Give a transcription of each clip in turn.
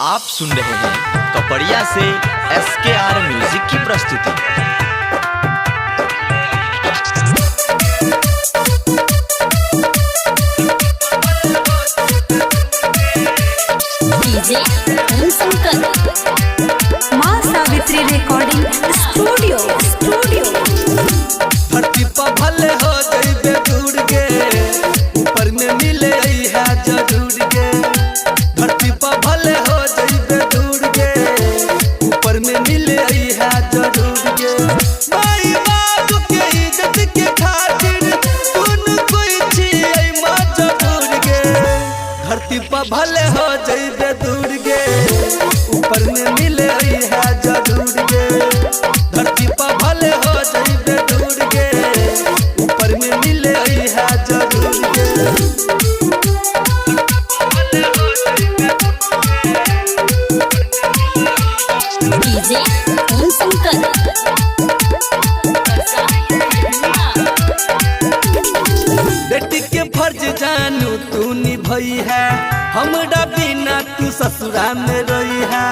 आप सुन रहे हैं कपड़िया से SKR म्यूजिक की प्रस्तुति। डीजे शंकर मां सावित्री रिकॉर्डिंग स्टूडियो। धरती पर भले हो जइबे दूर गे, ऊपर में मिले है जरूर गे। धरती पर भले हो जइबे दूर गे, ऊपर में मिले है जरूर गे। माई बाप के इज्जत के खातिर सुन कोई छिए मजबूर गे। धरती पर भले हो जइबे दूर गे, ऊपर में मिले है जरूर गे। धरती पर भले हो जइबे दूर गे, ऊपर में मिले है जरूर गे। डीजे शंकर बेटी के फर्ज जानू तू निभई है, हमरा बिना तू ससुरा में रही है।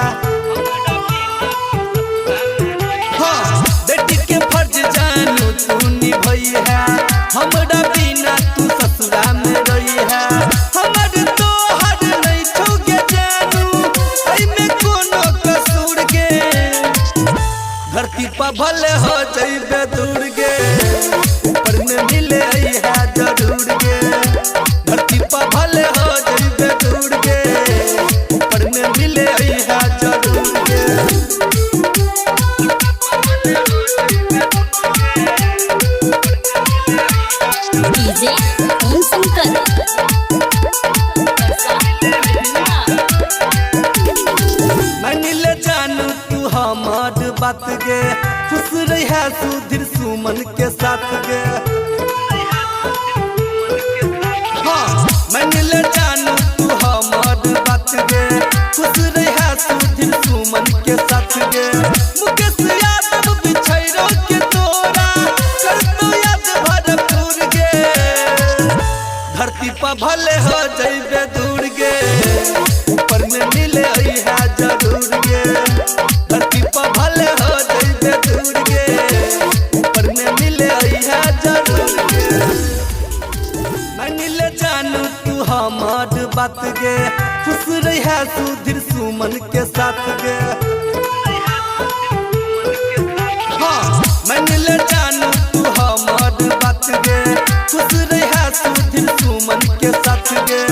हाँ, बेटी के फर्ज जानू तू निभई है, हमरा बिना तू ससुरा में रही है। हमर तो हर नहीं छूगे जानू, एमे कोनो कसूर गे। धरती पर भले हो जइबे दूर गे, ऊपर में मिले है जरूर गे। धरती पर भले हो जइबे दूर गे, ऊपर में मिले है जरूर गे। डीजे शंकर मान ले जानू तू हमार बात गे, खुश रहा सुधीर सुमन के साथ गे। हाँ, मान ले जानू तू हमार बात गे, खुश रहा सुधीर सुमन के साथ गे। मुकेश यादव बिछैरो के तोरा कर तो याद भरपूर गे। धरती पर भले हो जइबे दूर गे, ऊपर में मिले है जरूर गे। धरती पर भले हो जइबे दूर गे, ऊपर में मिले है जरूर गे। मान ले जानू तू हमार बात गे, खुश रहा सुधीर सुमन के साथ गे। हाँ, मान ले जानू तू हमार बात गे, खुश रहा सुधीर सुमन के साथ गे।